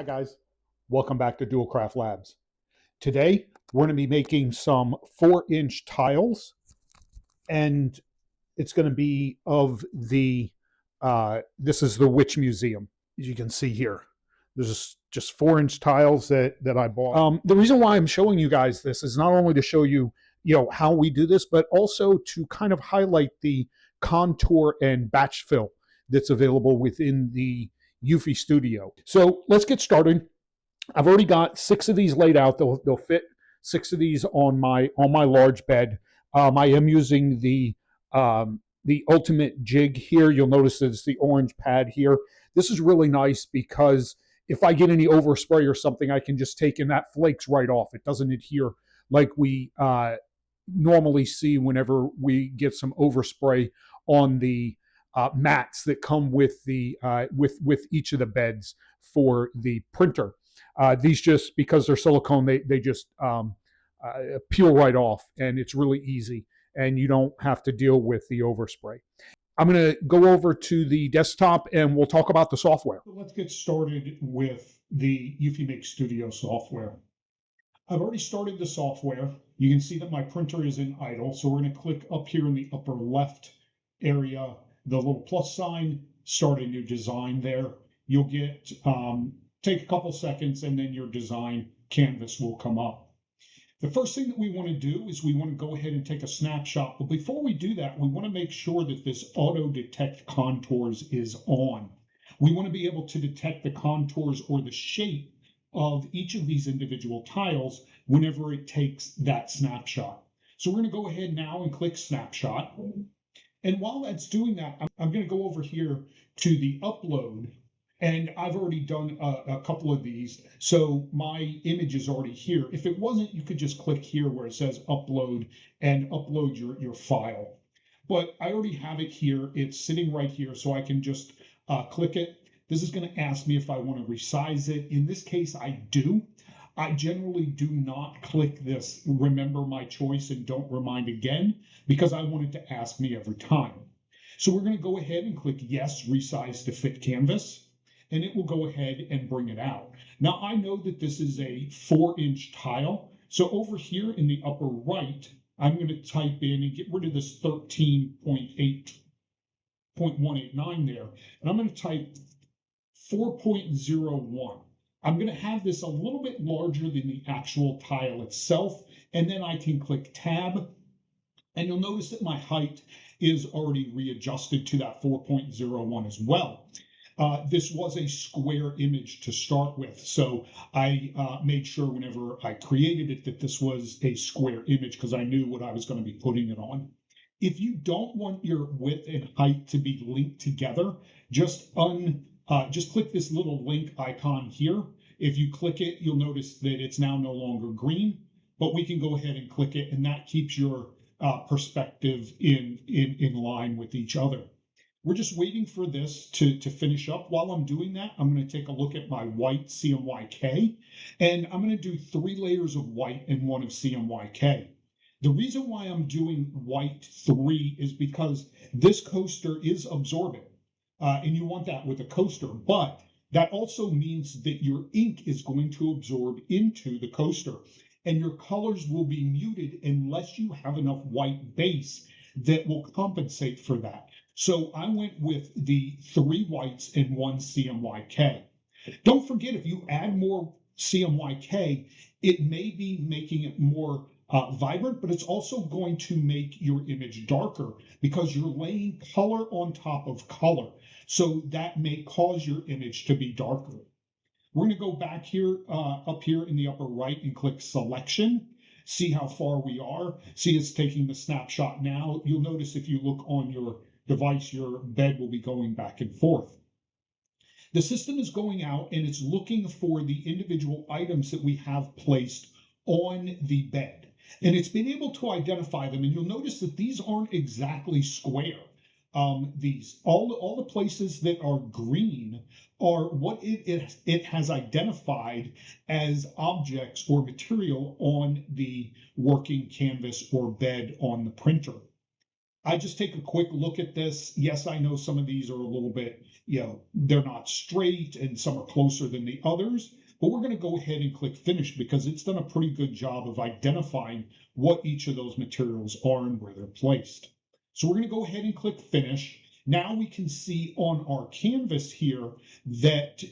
Guys, welcome back to Dual Craft Labs. Today we're going to be making some 4-inch tiles, and it's going to be of the this is the Witch Museum. As you can see here, there's just 4-inch tiles that I bought. The reason why I'm showing you guys this is not only to show you how we do this, but also to kind of highlight the contour and batch fill that's available within the Eufy Studio. So let's get started. I've already got 6 of these laid out. They'll fit 6 of these on my large bed. I am using the Ultimate Jig here. You'll notice it's the orange pad here. This is really nice because if I get any overspray or something, I can just take and that flakes right off. It doesn't adhere like we normally see whenever we get some overspray on the mats that come with the with each of the beds for the printer. These just, because they're silicone, they just peel right off, and it's really easy, and you don't have to deal with the overspray. I'm going to go over to the desktop and we'll talk about the software. Let's get started with the EufyMake Studio software. I've already started the software. You can see that my printer is in idle, so we're going to click up here in the upper left area, the little plus sign, start a new design there. You'll get, take a couple seconds, and then your design canvas will come up. The first thing that we want to do is we want to go ahead and take a snapshot. But before we do that, we want to make sure that this auto detect contours is on. We want to be able to detect the contours or the shape of each of these individual tiles whenever it takes that snapshot. So we're going to go ahead now and click snapshot. And while that's doing that, I'm going to go over here to the upload. And I've already done a couple of these, so my image is already here. If it wasn't, you could just click here where it says upload and upload your file. But I already have it here. It's sitting right here, so I can just click it. This is going to ask me if I want to resize it. In this case, I do. I generally do not click this remember my choice and don't remind again, because I want it to ask me every time. So we're going to go ahead and click yes, resize to fit canvas. And it will go ahead and bring it out. Now, I know that this is a 4-inch tile. So over here in the upper right, I'm going to type in and get rid of this 13.8.189 there. And I'm going to type 4.01. I'm going to have this a little bit larger than the actual tile itself. And then I can click tab. And you'll notice that my height is already readjusted to that 4.01 as well. This was a square image to start with, so I made sure whenever I created it that this was a square image because I knew what I was going to be putting it on. If you don't want your width and height to be linked together, just click this little link icon here. If you click it, you'll notice that it's now no longer green, but we can go ahead and click it, and that keeps your perspective in line with each other. We're just waiting for this to finish up. While I'm doing that, I'm going to take a look at my white CMYK, and I'm going to do 3 layers of white and 1 of CMYK. The reason why I'm doing white 3 is because this coaster is absorbent, and you want that with a coaster, but that also means that your ink is going to absorb into the coaster, and your colors will be muted unless you have enough white base that will compensate for that. So I went with the 3 whites and 1 CMYK. Don't forget, if you add more CMYK, it may be making it more vibrant, but it's also going to make your image darker because you're laying color on top of color. So that may cause your image to be darker. We're going to go back here, up here in the upper right, and click selection. See how far we are. See, it's taking the snapshot now. You'll notice if you look on your device, your bed will be going back and forth. The system is going out and it's looking for the individual items that we have placed on the bed. And it's been able to identify them. And you'll notice that these aren't exactly square. All the places that are green are what it has identified as objects or material on the working canvas or bed on the printer. I just take a quick look at this. Yes, I know some of these are a little bit, they're not straight and some are closer than the others, but we're going to go ahead and click finish because it's done a pretty good job of identifying what each of those materials are and where they're placed. So we're going to go ahead and click finish. Now we can see on our canvas here that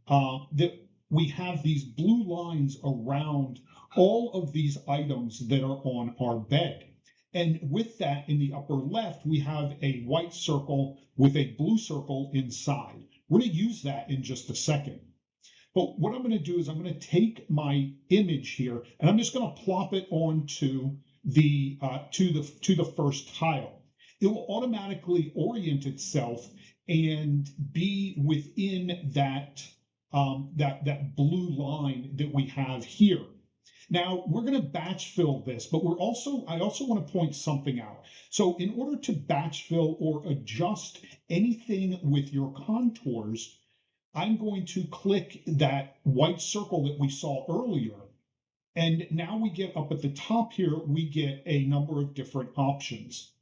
that we have these blue lines around all of these items that are on our bed. And with that, in the upper left, we have a white circle with a blue circle inside. We're going to use that in just a second. But what I'm going to do is I'm going to take my image here and I'm just going to plop it onto to the first tile. It will automatically orient itself and be within that blue line that we have here. Now we're going to batch fill this, but I also want to point something out. So in order to batch fill or adjust anything with your contours, I'm going to click that white circle that we saw earlier. And now we get up at the top here, we get a number of different options.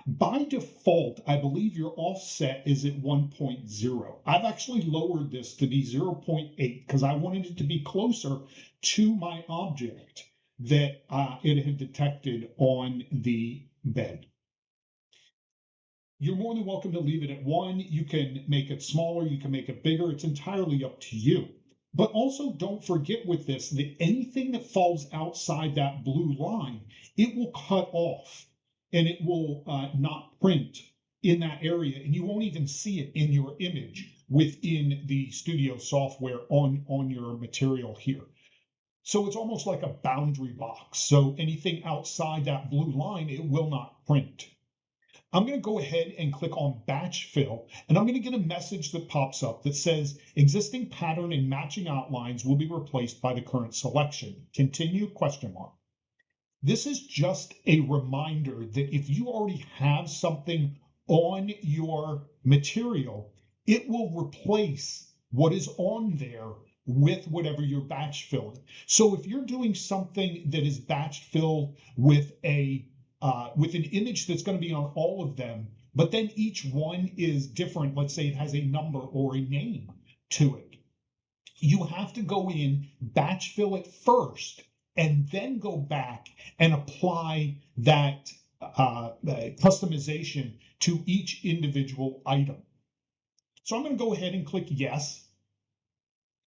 By default, I believe your offset is at 1.0. I've actually lowered this to be 0.8 because I wanted it to be closer to my object that it had detected on the bed. You're more than welcome to leave it at 1. You can make it smaller, you can make it bigger. It's entirely up to you. But also don't forget with this that anything that falls outside that blue line, it will cut off and it will not print in that area, and you won't even see it in your image within the studio software on your material here. So it's almost like a boundary box. So anything outside that blue line, it will not print. I'm going to go ahead and click on batch fill, and I'm going to get a message that pops up that says existing pattern and matching outlines will be replaced by the current selection. Continue ? This is just a reminder that if you already have something on your material, it will replace what is on there with whatever you're batch filling. So if you're doing something that is batch filled with an image that's going to be on all of them, but then each one is different, let's say it has a number or a name to it, you have to go in, batch fill it first, and then go back and apply that customization to each individual item. So I'm going to go ahead and click yes,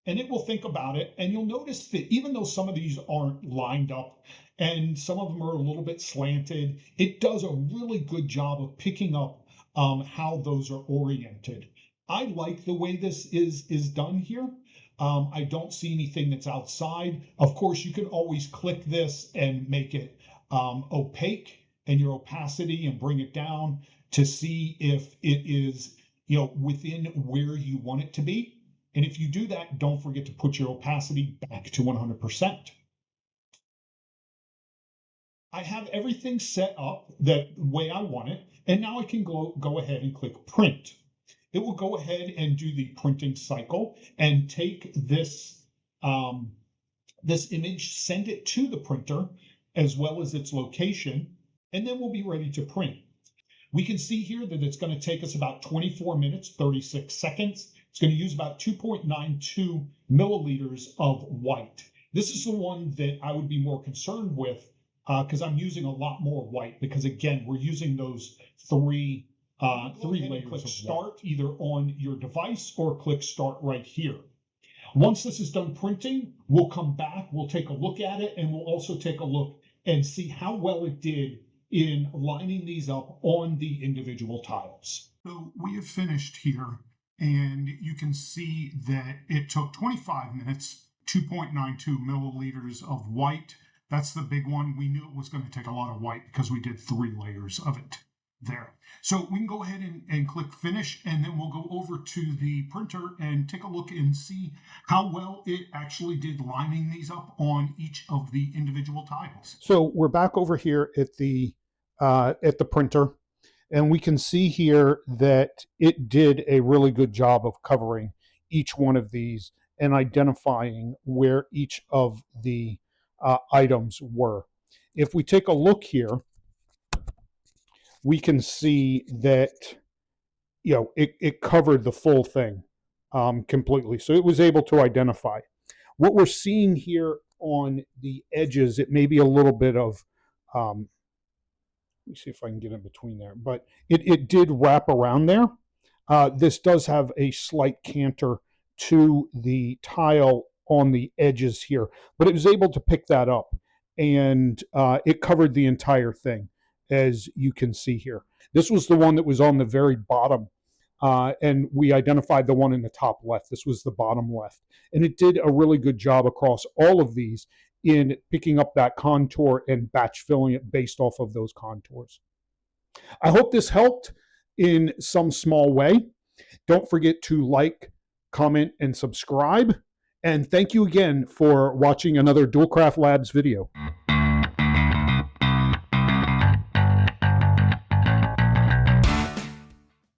and it will think about it. And you'll notice that even though some of these aren't lined up and some of them are a little bit slanted, it does a really good job of picking up how those are oriented. I like the way this is done here. I don't see anything that's outside. Of course, you can always click this and make it opaque and your opacity and bring it down to see if it is within where you want it to be. And if you do that, don't forget to put your opacity back to 100%. I have everything set up the way I want it, and now I can go ahead and click print. It will go ahead and do the printing cycle and take this this image, send it to the printer as well as its location, and then we'll be ready to print. We can see here that it's going to take us about 24 minutes, 36 seconds. It's going to use about 2.92 milliliters of white. This is the one that I would be more concerned with because I'm using a lot more white because, again, we're using those three layers. Click start either on your device or click start right here. Once this is done printing, we'll come back, we'll take a look at it, and we'll also take a look and see how well it did in lining these up on the individual tiles. So we have finished here, and you can see that it took 25 minutes, 2.92 milliliters of white. That's the big one. We knew it was going to take a lot of white because we did 3 layers of it there. So we can go ahead and click finish, and then we'll go over to the printer and take a look and see how well it actually did lining these up on each of the individual tiles. So we're back over here at the printer, and we can see here that it did a really good job of covering each one of these and identifying where each of the items were. If we take a look here, we can see that, you know, it covered the full thing completely. So it was able to identify. What we're seeing here on the edges, it may be a little bit of, let me see if I can get in between there, but it did wrap around there. This does have a slight canter to the tile on the edges here, but it was able to pick that up, and it covered the entire thing, as you can see here. This was the one that was on the very bottom, and we identified the one in the top left. This was the bottom left, and it did a really good job across all of these in picking up that contour and batch filling it based off of those contours. I hope this helped in some small way. Don't forget to like, comment, and subscribe. And thank you again for watching another Dualcraft Labs video.